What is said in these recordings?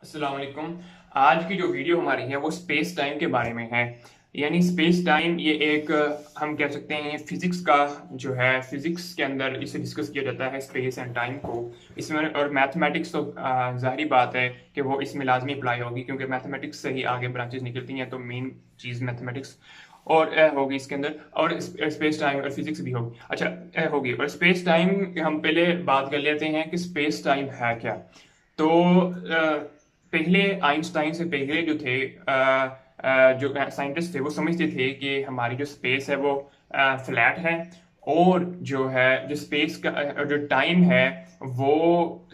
अस्सलाम वालेकुम। आज की जो वीडियो हमारी है वो स्पेस टाइम के बारे में है। यानी स्पेस टाइम ये एक हम कह सकते हैं फिजिक्स का जो है, फिजिक्स के अंदर इसे डिस्कस किया जाता है स्पेस एंड टाइम को। इसमें और मैथमेटिक्स तो जाहिर बात है कि वो इसमें लाजमी अप्लाई होगी, क्योंकि मैथमेटिक्स से ही आगे ब्रांचेस निकलती हैं। तो मेन चीज़ मैथमेटिक्स और होगी इसके अंदर, और स्पेस टाइम और फिजिक्स भी होगी। अच्छा, होगी। और स्पेस टाइम हम पहले बात कर लेते हैं कि स्पेस टाइम है क्या। तो पहले आइंस्टाइन से पहले जो थे जो साइंटिस्ट थे वो समझते थे कि हमारी जो स्पेस है वो फ्लैट है, और जो है जो स्पेस का जो टाइम है वो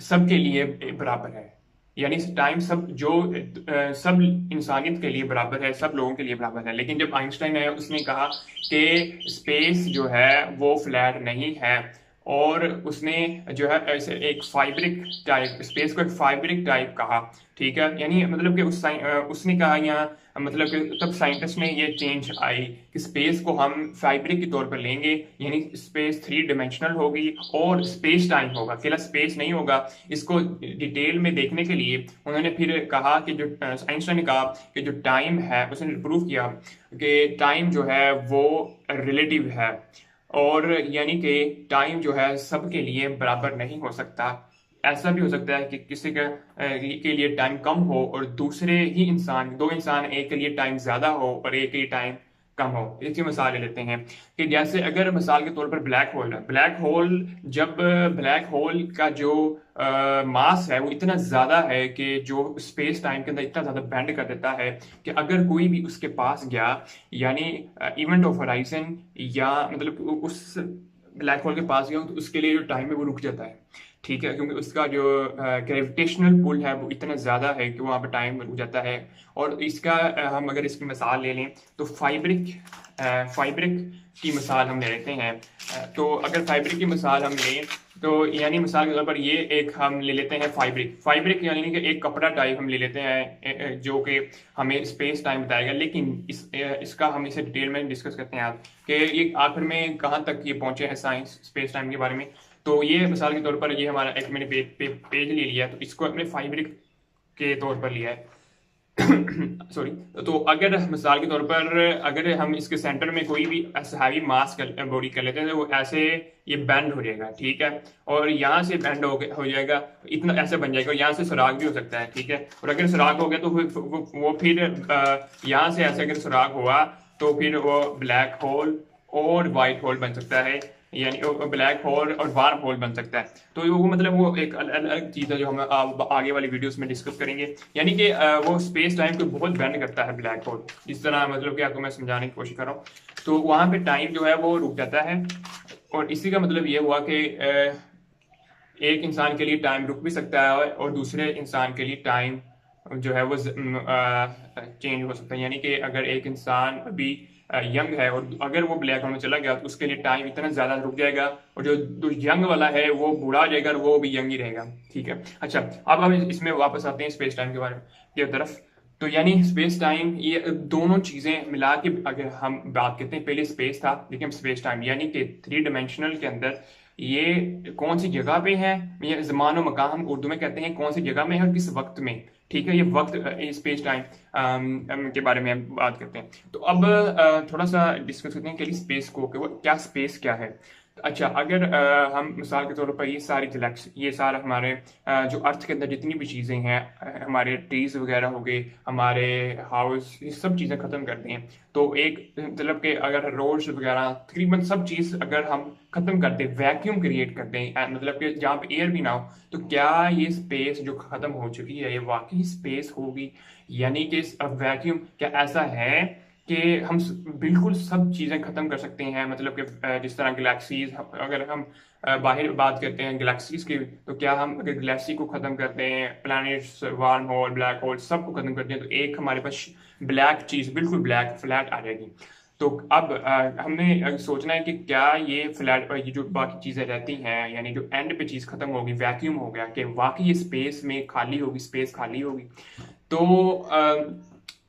सबके लिए बराबर है। यानी टाइम सब जो सब इंसानियत के लिए बराबर है, सब लोगों के लिए बराबर है। लेकिन जब आइंस्टाइन आया उसने कहा कि स्पेस जो है वो फ्लैट नहीं है, और उसने जो है ऐसे एक फाइब्रिक टाइप, स्पेस को एक फाइब्रिक टाइप कहा। ठीक है, यानी मतलब कि उसने कहा यहाँ, मतलब कि तब साइंटिस्ट में ये चेंज आई कि स्पेस को हम फाइब्रिक के तौर पर लेंगे। यानी स्पेस 3 डायमेंशनल होगी और स्पेस टाइम होगा, अकेला स्पेस नहीं होगा। इसको डिटेल में देखने के लिए उन्होंने फिर कहा कि जो आइंस्टाइन ने कहा कि जो टाइम है, उसने प्रूव किया कि टाइम जो है वो रिलेटिव है, और यानी कि टाइम जो है सबके लिए बराबर नहीं हो सकता। ऐसा भी हो सकता है कि किसी के लिए टाइम कम हो और दूसरे ही इंसान, दो इंसान, एक के लिए टाइम ज्यादा हो और एक के लिए टाइम कम हो। इसकी मिसाल ले लेते हैं कि जैसे अगर मिसाल के तौर पर ब्लैक होल है। ब्लैक होल, जब ब्लैक होल का जो मास है वो इतना ज्यादा है कि जो स्पेस टाइम के अंदर इतना ज्यादा बेंड कर देता है कि अगर कोई भी उसके पास गया, यानी इवेंट ऑफ हराइजन, या मतलब उस ब्लैक होल के पास गया, तो उसके लिए जो टाइम है वो रुक जाता है। ठीक है, क्योंकि उसका जो ग्रेविटेशनल पुल है वो इतना ज़्यादा है कि वहाँ पर टाइम रुक जाता है। और इसका हम अगर इसकी मिसाल ले लें तो फाइब्रिक की मिसाल हम ले लेते हैं। तो अगर फाइब्रिक की मिसाल हम लें तो यानी मिसाल के तौर पर ये एक हम ले लेते हैं फाइब्रिक फाइब्रिक यानी कि एक कपड़ा टाइप हम ले लेते हैं, जो कि हमें स्पेस टाइम बताएगा। लेकिन इसका हम इसे डिटेल में डिस्कस करते हैं आज कि ये आखिर में कहाँ तक ये पहुंचे हैं साइंस स्पेस टाइम के बारे में। तो ये मिसाल के तौर पर ये हमारा एक मैंने पेज ले लिया, तो इसको अपने फाइब्रिक के तौर पर लिया है। सॉरी। तो अगर मिसाल के तौर पर अगर हम इसके सेंटर में कोई भी ऐसा हैवी मास बॉडी कर लेते हैं तो वो ऐसे ये बैंड हो जाएगा। ठीक है, और यहाँ से बैंड हो जाएगा, इतना ऐसे बन जाएगा, और यहाँ से सुराग भी हो सकता है। ठीक है, और अगर सुराग हो गया तो वो फिर यहाँ से ऐसे अगर सुराग हुआ तो फिर वो ब्लैक होल और वाइट होल बन सकता है, यानी ब्लैक होल और वार्म होल बन सकता है। तो वो मतलब वो एक अलग चीज़ है जो हम आगे वाली वीडियोस में डिस्कस करेंगे। यानी कि वो स्पेस टाइम को बहुत बेंड करता है ब्लैक होल, जिस तरह मतलब कि आपको मैं समझाने की कोशिश कर रहा हूँ। तो वहाँ पे टाइम जो है वो रुक जाता है, और इसी का मतलब ये हुआ कि एक इंसान के लिए टाइम रुक भी सकता है और दूसरे इंसान के लिए टाइम जो है वो चेंज हो सकता है। यानी कि अगर एक इंसान अभी यंग है और अगर वो ब्लैक होल में चला गया तो उसके लिए टाइम इतना ज्यादा रुक जाएगा, और जो यंग वाला है वो बूढ़ा हो जाएगा और वो भी यंग ही रहेगा। ठीक है। अच्छा, अब हम इसमें वापस आते हैं स्पेस टाइम के बारे में की तरफ। तो यानी स्पेस टाइम ये दोनों चीजें मिला के अगर हम बात करते हैं, पहले स्पेस था लेकिन स्पेस टाइम यानी कि 3 डायमेंशनल के अंदर ये कौन सी जगह पे है, ये जमान और मकान हम उर्दू में कहते हैं, कौन सी जगह में है और किस वक्त में। ठीक है, ये वक्त स्पेस टाइम के बारे में हम बात करते हैं। तो अब थोड़ा सा डिस्कस करते हैं कि स्पेस को, कि वो क्या स्पेस क्या है। अच्छा, अगर हम मिसाल के तौर पर ये सारी गैलेक्सी, ये सारा हमारे जो अर्थ के अंदर जितनी भी चीज़ें हैं, हमारे ट्रीज वगैरह हो गए, हमारे हाउस, ये सब चीज़ें ख़त्म करते हैं। तो एक मतलब कि अगर रोड्स वगैरह तकरीबन सब चीज़ अगर हम ख़त्म कर दें, वैक्यूम क्रिएट कर दें, मतलब कि जहाँ पे एयर भी ना हो, तो क्या ये स्पेस जो ख़त्म हो चुकी है ये वाकई स्पेस होगी? यानी कि वैक्यूम क्या ऐसा है कि हम बिल्कुल सब चीज़ें ख़त्म कर सकते हैं? मतलब कि जिस तरह गैलेक्सीज, अगर हम बाहर बात करते हैं गैलेक्सीज की, तो क्या हम अगर गैलेक्सी को ख़त्म करते हैं, planets, wormhole, black hole, सबको ख़त्म करते हैं, तो एक हमारे पास ब्लैक चीज़, बिल्कुल ब्लैक फ्लैट आ जाएगी। तो अब हमने सोचना है कि क्या ये फ्लैट पर ये जो बाकी चीज़ें रहती हैं, यानी जो एंड पे चीज़ ख़त्म होगी, वैक्यूम हो गया, कि वाकई ये स्पेस में खाली होगी, स्पेस खाली होगी। तो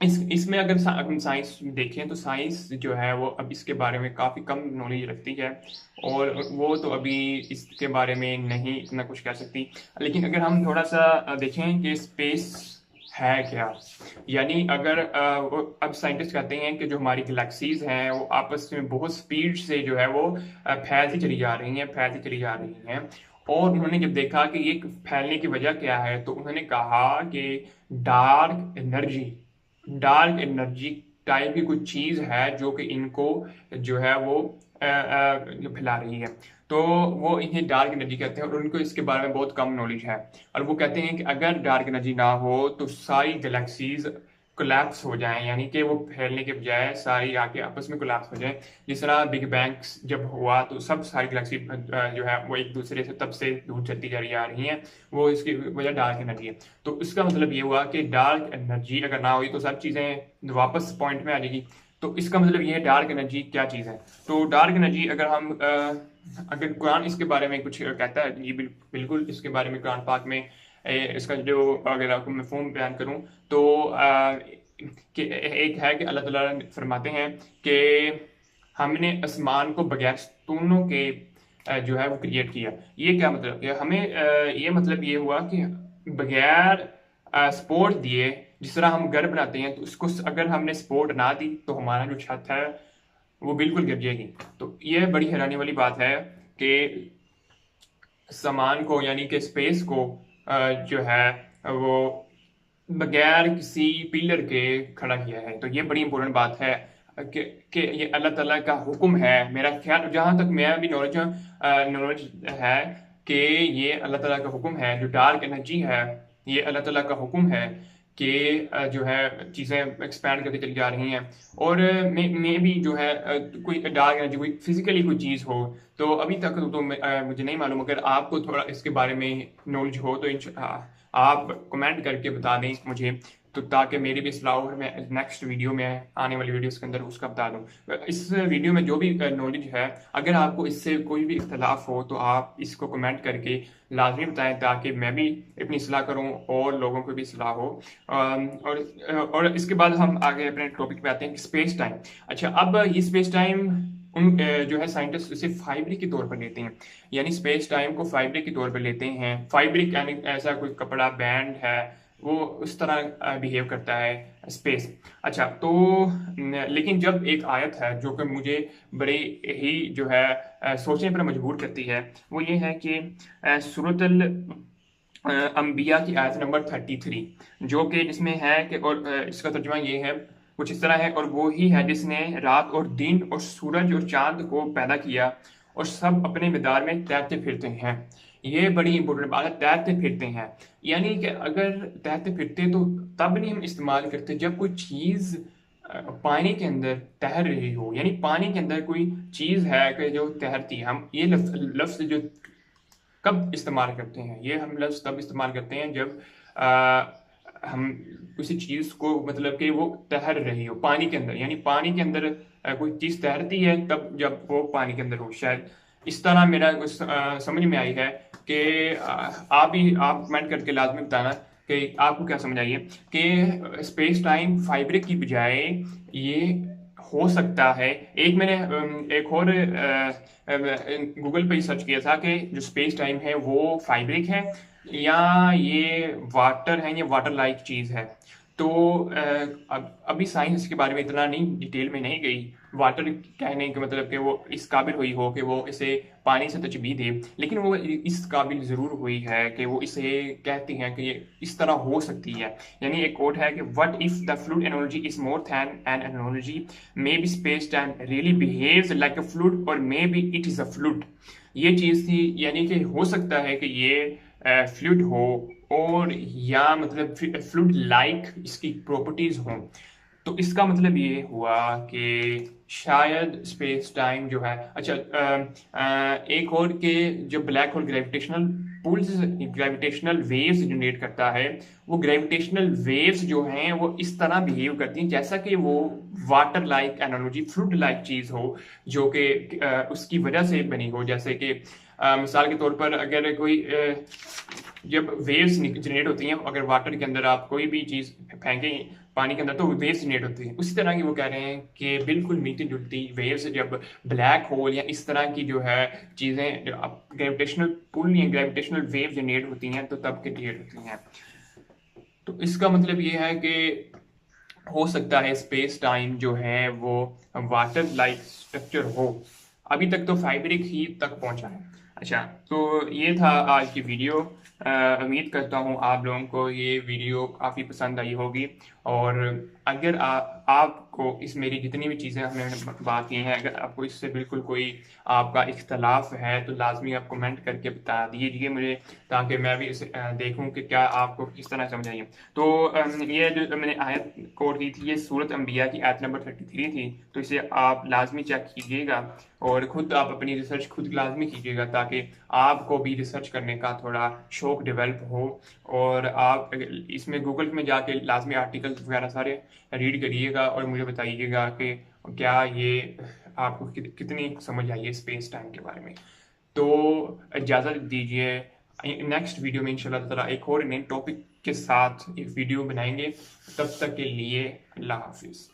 इसमें अगर हम साइंस देखें तो साइंस जो है वो अब इसके बारे में काफ़ी कम नॉलेज रखती है, और वो तो अभी इसके बारे में नहीं इतना कुछ कह सकती। लेकिन अगर हम थोड़ा सा देखें कि स्पेस है क्या। यानी अगर अब साइंटिस्ट कहते हैं कि जो हमारी गैलेक्सीज हैं वो आपस में बहुत स्पीड से जो है वो फैलती चली जा रही हैं, फैलती चली जा रही हैं। और उन्होंने जब देखा कि ये फैलने की वजह क्या है, तो उन्होंने कहा कि डार्क एनर्जी टाइप की कुछ चीज है जो कि इनको जो है वो फैला रही है। तो वो इन्हें डार्क एनर्जी कहते हैं और उनको इसके बारे में बहुत कम नॉलेज है। और वो कहते हैं कि अगर डार्क एनर्जी ना हो तो सारी गैलेक्सीज कोलैप्स हो जाएं, यानी कि वो फैलने के बजाय सारी आके आपस में कोलैप्स हो जाए। जिस तरह बिग बैंग जब हुआ तो सब सारी गैलेक्सी जो है वो एक दूसरे से तब से दूर चलती जा रही हैं। वो इसकी वजह डार्क एनर्जी है। तो इसका मतलब ये हुआ कि डार्क एनर्जी अगर ना हुई तो सब चीज़ें वापस पॉइंट में आ जाएगी। तो इसका मतलब ये है डार्क एनर्जी क्या चीज़ है। तो डार्क एनर्जी अगर हम अगर कुरान इसके बारे में कुछ कहता है, ये बिल्कुल इसके बारे में कुरान पाक में इसका जो अगर आपको मफ़हूम बयान करूं तो कि एक है कि अल्लाह ताला फरमाते हैं कि हमने आसमान को बगैर स्तूनों के जो है वो क्रिएट किया। ये क्या मतलब कि हमें ये मतलब ये हुआ कि बगैर सपोर्ट दिए, जिस तरह हम घर बनाते हैं तो उसको अगर हमने सपोर्ट ना दी तो हमारा जो छत है वो बिल्कुल गिर जाएगी। तो ये बड़ी हैरानी वाली बात है कि सामान को यानी कि स्पेस को जो है वो बगैर किसी पिलर के खड़ा किया है। तो ये बड़ी इंपॉर्टेंट बात है कि ये अल्लाह ताला का हुक्म है। मेरा ख्याल जहाँ तक मैं भी नॉलेज है कि ये अल्लाह ताला का हुक्म है। जो डार्क एनर्जी है ये अल्लाह ताला का हुक्म है कि जो है चीज़ें एक्सपैंड करती चली जा रही हैं। और मैं भी जो है कोई डार्क एनर्जी कोई फिजिकली कोई चीज़ हो तो अभी तक तो मुझे नहीं मालूम। अगर आपको थोड़ा इसके बारे में नॉलेज हो तो आप कमेंट करके बता दें मुझे, तो ताकि मेरी भी सलाह हो, मैं नेक्स्ट वीडियो में आने वाली वीडियोस के अंदर उसका बता दूं। इस वीडियो में जो भी नॉलेज है अगर आपको इससे कोई भी इख्तलाफ हो तो आप इसको कमेंट करके लाजमी बताएं ताकि मैं भी अपनी सलाह करूं और लोगों को भी सलाह हो। और इसके बाद हम आगे अपने टॉपिक पे आते हैं, स्पेस टाइम। अच्छा, अब ये स्पेस टाइम जो है साइंटिस्ट इसे फाइब्रिक के तौर पर लेते हैं। यानी स्पेस टाइम को फाइब्रिक के तौर पर लेते हैं। फाइब्रिक यानी ऐसा कोई कपड़ा बैंड है वो उस तरह बिहेव करता है स्पेस। अच्छा, तो लेकिन जब एक आयत है जो कि मुझे बड़े ही जो है सोचने पर मजबूर करती है, वो ये है कि सूरतुल अंबिया की आयत नंबर 33 जो कि जिसमें है कि और इसका तर्जुमा ये है कुछ इस तरह है, और वो ही है जिसने रात और दिन और सूरज और चांद को पैदा किया और सब अपने मिदार में तैरते फिरते हैं। ये बड़ी इंपॉर्टेंट बात है, तैरते फिरते हैं। यानी कि अगर तैरते फिरते तो तब नहीं हम इस्तेमाल करते जब कोई चीज़ पानी के अंदर तैर रही हो। यानी पानी के अंदर कोई चीज़ है कि जो तैरती है। हम ये लफ्ज़ जो कब इस्तेमाल करते हैं, ये हम लफ्ज़ तब इस्तेमाल करते हैं जब हम किसी चीज़ को मतलब कि वो तैर रही हो पानी के अंदर। यानी पानी के अंदर कोई चीज़ तैरती है तब जब वो पानी के अंदर हो। शायद इस तरह मेरा समझ में आई है कि आप कमेंट करके लाजमी बताना कि आपको क्या समझ आई है कि स्पेस टाइम फाइब्रिक की बजाय ये हो सकता है। एक मैंने एक और गूगल पे सर्च किया था कि जो स्पेस टाइम है वो फाइब्रिक है या ये वाटर है, ये वाटर लाइक चीज़ है। तो अभी साइंस इसके बारे में इतना नहीं डिटेल में नहीं गई। वाटर कहने का मतलब कि वो इस काबिल हुई हो कि वो इसे पानी से तशबीह दे, लेकिन वो इस काबिल ज़रूर हुई है कि वो इसे कहती हैं कि ये इस तरह हो सकती है। यानी एक कोट है कि what if the fluid energy is more than an energy, maybe space time really behaves like a fluid और maybe it is a fluid. ये चीज़ थी, यानी कि हो सकता है कि ये फ्लूइड हो और या मतलब फ्लूइड लाइक इसकी प्रॉपर्टीज हों। तो इसका मतलब ये हुआ कि शायद स्पेस टाइम जो है अच्छा एक और के जो black hole gravitational pulls gravitational waves generate करता है, वो ग्रेविटेशनल वेव्स जो हैं वो इस तरह बिहेव करती हैं जैसा कि वो water like analogy fluid like चीज़ हो जो कि उसकी वजह से बनी हो। जैसे कि मिसाल के तौर पर अगर कोई जब वेव्स जनरेट होती हैं, अगर वाटर के अंदर आप कोई भी चीज़ फेंकें पानी के अंदर तो वेव्स जनरेट होती हैं। उसी तरह की वो कह रहे हैं कि बिल्कुल मिलती जुलती वेव्स जब ब्लैक होल या इस तरह की जो है चीज़ें ग्रेविटेशनल पुल या ग्रेविटेशनल वेव जनरेट होती हैं तो तब क्रिएट होती हैं। तो इसका मतलब ये है कि हो सकता है स्पेस टाइम जो है वो वाटर लाइक स्ट्रक्चर हो। अभी तक तो फाइबरिक ही तक पहुंचा है। अच्छा, तो ये था आज की वीडियो। उम्मीद करता हूँ आप लोगों को ये वीडियो काफ़ी पसंद आई होगी। और अगर आपको इस मेरी जितनी भी चीज़ें हमने बात की हैं, अगर आपको इससे बिल्कुल कोई आपका इख्तलाफ है तो लाजमी आप कमेंट करके बता दीजिए मुझे, ताकि मैं भी इसे देखूं कि क्या आपको किस तरह समझ आई है। तो ये जो मैंने आयत कोड की थी, ये सूरत अंबिया की आयत नंबर 33 थी। तो इसे आप लाजमी चेक कीजिएगा और खुद आप अपनी रिसर्च खुद लाजमी कीजिएगा, ताकि आपको भी रिसर्च करने का थोड़ा शौक डेवलप हो। और आप इसमें गूगल में जाके लाजमी आर्टिकल्स वगैरह सारे रीड करिएगा और मुझे बताइएगा कि क्या ये आपको कितनी समझ आई है स्पेस टाइम के बारे में। तो इजाज़त दीजिए, नेक्स्ट वीडियो में इंशाल्लाह ताला एक और नए टॉपिक के साथ एक वीडियो बनाएंगे। तब तक के लिए अल्लाह हाफिज़।